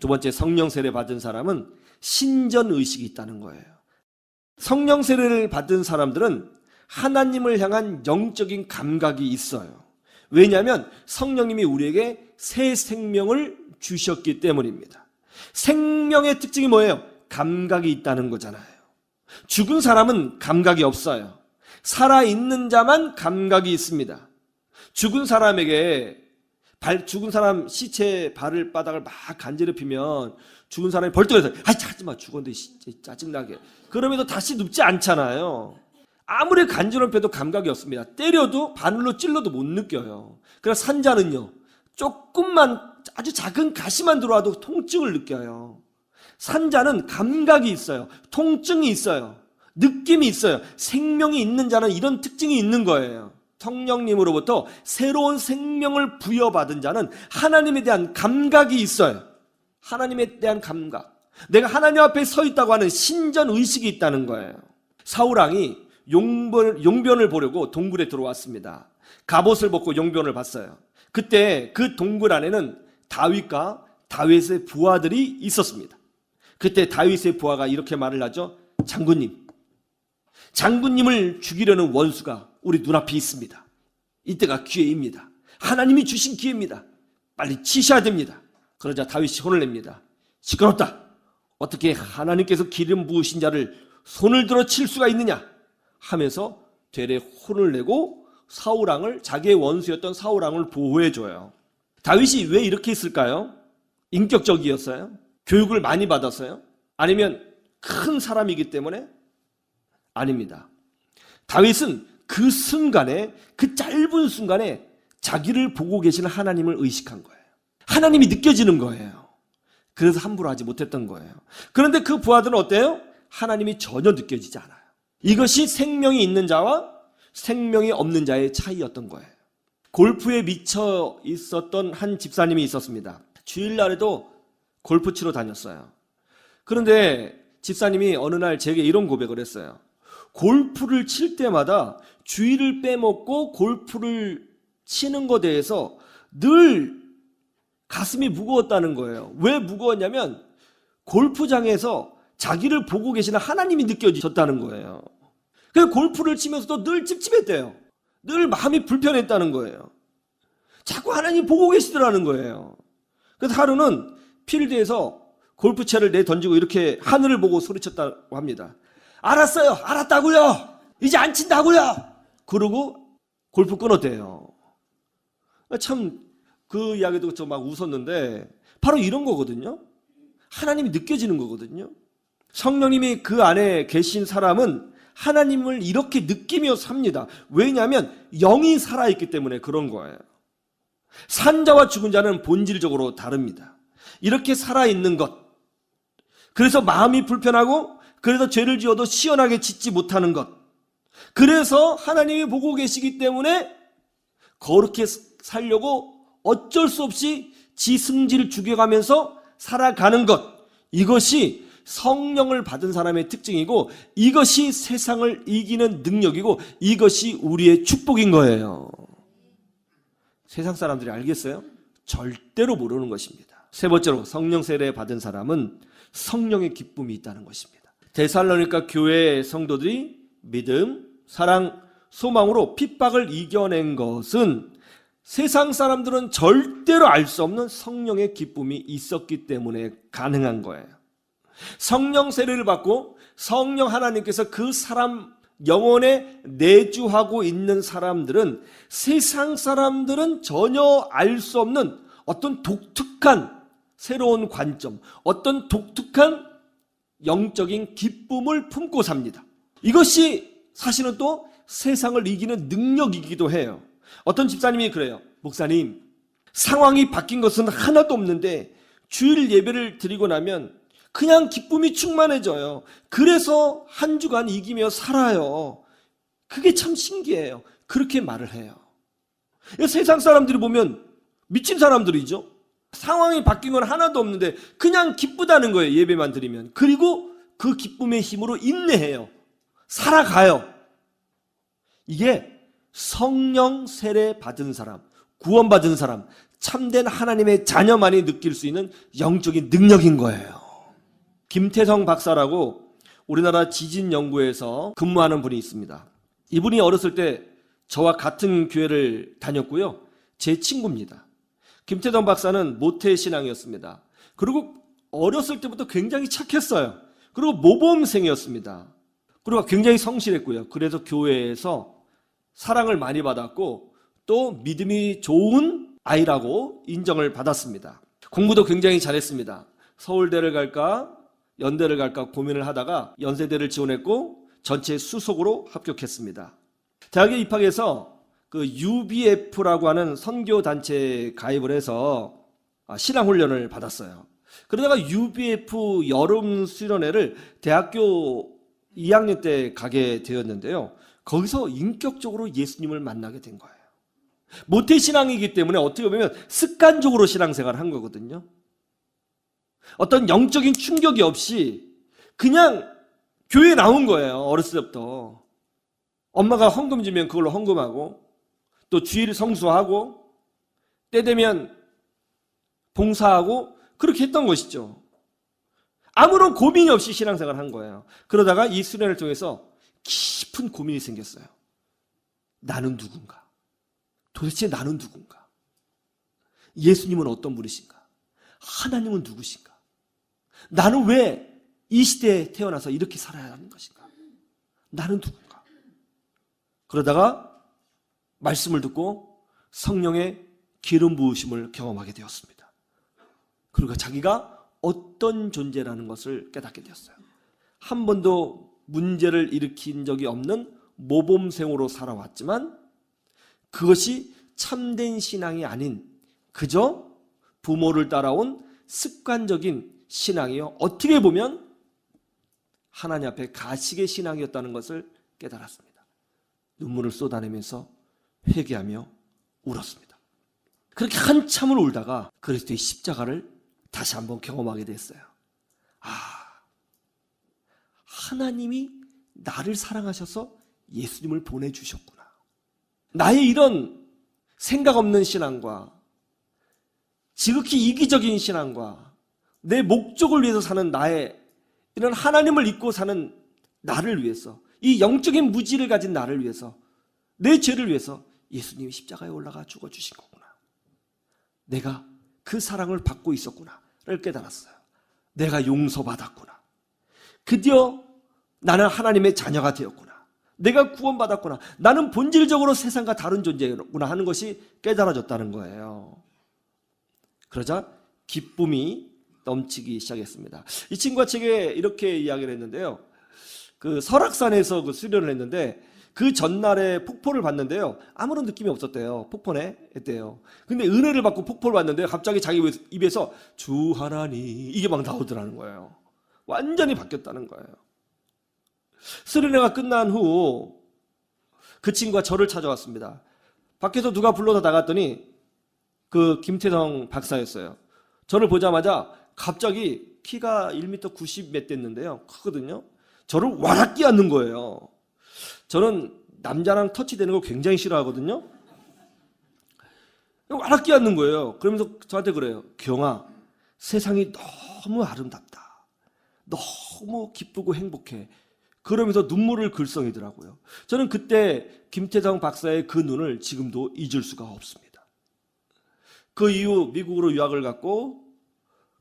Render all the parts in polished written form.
두 번째, 성령 세례 받은 사람은 신전 의식이 있다는 거예요. 성령 세례를 받은 사람들은 하나님을 향한 영적인 감각이 있어요. 왜냐하면 성령님이 우리에게 새 생명을 주셨기 때문입니다. 생명의 특징이 뭐예요? 감각이 있다는 거잖아요. 죽은 사람은 감각이 없어요. 살아있는 자만 감각이 있습니다. 죽은 사람 시체 발바닥을 막 간지럽히면 죽은 사람이 벌떡해서 아이 하지마 죽었는데 짜증나게 그러면서 다시 눕지 않잖아요. 아무리 간지럽혀도 감각이 없습니다. 때려도 바늘로 찔러도 못 느껴요. 그래서 산자는요, 조금만 아주 작은 가시만 들어와도 통증을 느껴요. 산자는 감각이 있어요. 통증이 있어요. 느낌이 있어요. 생명이 있는 자는 이런 특징이 있는 거예요. 성령님으로부터 새로운 생명을 부여받은 자는 하나님에 대한 감각이 있어요. 하나님에 대한 감각. 내가 하나님 앞에 서 있다고 하는 신전 의식이 있다는 거예요. 사울왕이 용변을 보려고 동굴에 들어왔습니다. 갑옷을 벗고 용변을 봤어요. 그때 그 동굴 안에는 다윗과 다윗의 부하들이 있었습니다. 그때 다윗의 부하가 이렇게 말을 하죠. 장군님을 죽이려는 원수가 우리 눈앞에 있습니다. 이때가 기회입니다. 하나님이 주신 기회입니다. 빨리 치셔야 됩니다. 그러자 다윗이 혼을 냅니다. 시끄럽다. 어떻게 하나님께서 기름 부으신 자를 손을 들어 칠 수가 있느냐 하면서 되레 혼을 내고 사울왕을, 자기의 원수였던 사울왕을 보호해줘요. 다윗이 왜 이렇게 했을까요? 인격적이었어요? 교육을 많이 받았어요? 아니면 큰 사람이기 때문에? 아닙니다. 다윗은 그 순간에, 그 짧은 순간에 자기를 보고 계시는 하나님을 의식한 거예요. 하나님이 느껴지는 거예요. 그래서 함부로 하지 못했던 거예요. 그런데 그 부하들은 어때요? 하나님이 전혀 느껴지지 않아요. 이것이 생명이 있는 자와 생명이 없는 자의 차이였던 거예요. 골프에 미쳐 있었던 한 집사님이 있었습니다. 주일날에도 골프 치러 다녔어요. 그런데 집사님이 어느 날 제게 이런 고백을 했어요. 골프를 칠 때마다 주의를 빼먹고 골프를 치는 것에 대해서 늘 가슴이 무거웠다는 거예요. 왜 무거웠냐면 골프장에서 자기를 보고 계시는 하나님이 느껴지셨다는 거예요. 그래서 골프를 치면서도 늘 찝찝했대요. 늘 마음이 불편했다는 거예요. 자꾸 하나님 보고 계시더라는 거예요. 그래서 하루는 필드에서 골프채를 내던지고 이렇게 하늘을 보고 소리쳤다고 합니다. 알았어요. 알았다고요. 이제 안 친다고요. 그러고 골프 끊었대요. 참 그 이야기 듣고 저 막 웃었는데 바로 이런 거거든요. 하나님이 느껴지는 거거든요. 성령님이 그 안에 계신 사람은 하나님을 이렇게 느끼며 삽니다. 왜냐하면 영이 살아있기 때문에 그런 거예요. 산 자와 죽은 자는 본질적으로 다릅니다. 이렇게 살아있는 것, 그래서 마음이 불편하고 그래서 죄를 지어도 시원하게 짓지 못하는 것, 그래서 하나님이 보고 계시기 때문에 거룩히 살려고 어쩔 수 없이 지 승질을 죽여가면서 살아가는 것, 이것이 성령을 받은 사람의 특징이고 이것이 세상을 이기는 능력이고 이것이 우리의 축복인 거예요. 세상 사람들이 알겠어요? 절대로 모르는 것입니다. 세 번째로 성령 세례 받은 사람은 성령의 기쁨이 있다는 것입니다. 데살로니가 교회 성도들이 믿음, 사랑, 소망으로 핍박을 이겨낸 것은 세상 사람들은 절대로 알 수 없는 성령의 기쁨이 있었기 때문에 가능한 거예요. 성령 세례를 받고 성령 하나님께서 그 사람 영혼에 내주하고 있는 사람들은 세상 사람들은 전혀 알 수 없는 어떤 독특한 새로운 관점, 어떤 독특한 영적인 기쁨을 품고 삽니다. 이것이 사실은 또 세상을 이기는 능력이기도 해요. 어떤 집사님이 그래요. 목사님, 상황이 바뀐 것은 하나도 없는데 주일 예배를 드리고 나면 그냥 기쁨이 충만해져요. 그래서 한 주간 이기며 살아요. 그게 참 신기해요. 그렇게 말을 해요. 세상 사람들이 보면 미친 사람들이죠. 상황이 바뀐 건 하나도 없는데 그냥 기쁘다는 거예요. 예배만 드리면. 그리고 그 기쁨의 힘으로 인내해요. 살아가요. 이게 성령 세례 받은 사람, 구원받은 사람, 참된 하나님의 자녀만이 느낄 수 있는 영적인 능력인 거예요. 김태성 박사라고 우리나라 지진 연구에서 근무하는 분이 있습니다. 이분이 어렸을 때 저와 같은 교회를 다녔고요. 제 친구입니다. 김태성 박사는 모태신앙이었습니다. 그리고 어렸을 때부터 굉장히 착했어요. 그리고 모범생이었습니다. 그리고 굉장히 성실했고요. 그래서 교회에서 사랑을 많이 받았고 또 믿음이 좋은 아이라고 인정을 받았습니다. 공부도 굉장히 잘했습니다. 서울대를 갈까 연대를 갈까 고민을 하다가 연세대를 지원했고 전체 수석으로 합격했습니다. 대학에 입학해서 그 UBF라고 하는 선교단체에 가입을 해서 신앙훈련을 받았어요. 그러다가 UBF 여름 수련회를 대학교 2학년 때 가게 되었는데요. 거기서 인격적으로 예수님을 만나게 된 거예요. 모태신앙이기 때문에 어떻게 보면 습관적으로 신앙생활을 한 거거든요. 어떤 영적인 충격이 없이 그냥 교회에 나온 거예요. 어렸을 때부터. 엄마가 헌금 주면 그걸로 헌금하고 또 주일 성수하고 때 되면 봉사하고 그렇게 했던 것이죠. 아무런 고민이 없이 신앙생활을 한 거예요. 그러다가 이 수련을 통해서 깊은 고민이 생겼어요. 나는 누군가? 도대체 나는 누군가? 예수님은 어떤 분이신가? 하나님은 누구신가? 나는 왜 이 시대에 태어나서 이렇게 살아야 하는 것인가? 나는 누군가? 그러다가 말씀을 듣고 성령의 기름 부으심을 경험하게 되었습니다. 그리고 자기가 어떤 존재라는 것을 깨닫게 되었어요. 한 번도 문제를 일으킨 적이 없는 모범생으로 살아왔지만 그것이 참된 신앙이 아닌 그저 부모를 따라온 습관적인 신앙이요. 어떻게 보면 하나님 앞에 가식의 신앙이었다는 것을 깨달았습니다. 눈물을 쏟아내면서 회개하며 울었습니다. 그렇게 한참을 울다가 그리스도의 십자가를 다시 한번 경험하게 됐어요. 하나님이 나를 사랑하셔서 예수님을 보내주셨구나. 나의 이런 생각 없는 신앙과 지극히 이기적인 신앙과 내 목적을 위해서 사는 나의 이런 하나님을 믿고 사는 나를 위해서 이 영적인 무지를 가진 나를 위해서 내 죄를 위해서 예수님이 십자가에 올라가 죽어주신 거구나. 내가 그 사랑을 받고 있었구나를 깨달았어요. 내가 용서받았구나. 드디어 나는 하나님의 자녀가 되었구나. 내가 구원받았구나. 나는 본질적으로 세상과 다른 존재구나 하는 것이 깨달아졌다는 거예요. 그러자 기쁨이 넘치기 시작했습니다. 이 친구가 제게 이렇게 이야기를 했는데요. 그 설악산에서 그 수련을 했는데 그 전날에 폭포를 봤는데요. 아무런 느낌이 없었대요. 폭포네 했대요. 근데 은혜를 받고 폭포를 봤는데 갑자기 자기 입에서 주 하나님 이게 막 나오더라는 거예요. 완전히 바뀌었다는 거예요. 수련회가 끝난 후 그 친구가 저를 찾아왔습니다. 밖에서 누가 불러서 나갔더니 그 김태성 박사였어요. 저를 보자마자 갑자기 키가 1m 90 몇 됐는데요. 크거든요. 저를 와락 끼얹는 거예요. 저는 남자랑 터치되는 거 굉장히 싫어하거든요. 와락 끼얹는 거예요. 그러면서 저한테 그래요. 경아, 세상이 너무 아름답다. 너무 기쁘고 행복해. 그러면서 눈물을 글썽이더라고요. 저는 그때 김태성 박사의 그 눈을 지금도 잊을 수가 없습니다. 그 이후 미국으로 유학을 갔고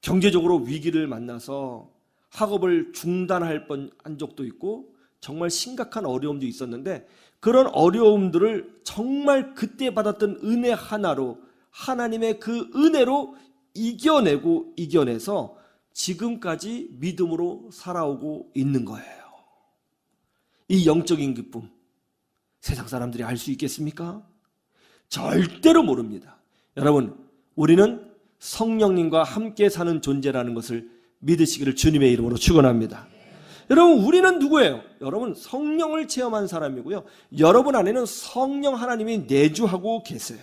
경제적으로 위기를 만나서 학업을 중단할 뻔한 적도 있고 정말 심각한 어려움도 있었는데 그런 어려움들을 정말 그때 받았던 은혜 하나로 하나님의 그 은혜로 이겨내서 지금까지 믿음으로 살아오고 있는 거예요. 이 영적인 기쁨 세상 사람들이 알 수 있겠습니까? 절대로 모릅니다. 여러분, 우리는 성령님과 함께 사는 존재라는 것을 믿으시기를 주님의 이름으로 축원합니다. 여러분, 우리는 누구예요? 여러분, 성령을 체험한 사람이고요. 여러분 안에는 성령 하나님이 내주하고 계세요.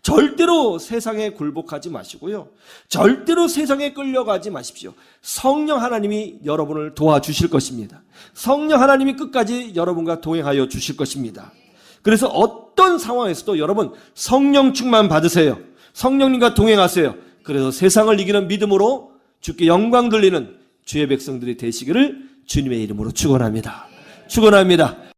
절대로 세상에 굴복하지 마시고요. 절대로 세상에 끌려가지 마십시오. 성령 하나님이 여러분을 도와주실 것입니다. 성령 하나님이 끝까지 여러분과 동행하여 주실 것입니다. 그래서 어떤 상황에서도 여러분 성령 충만 받으세요. 성령님과 동행하세요. 그래서 세상을 이기는 믿음으로 주께 영광 돌리는 주의 백성들이 되시기를 주님의 이름으로 축원합니다. 축원합니다.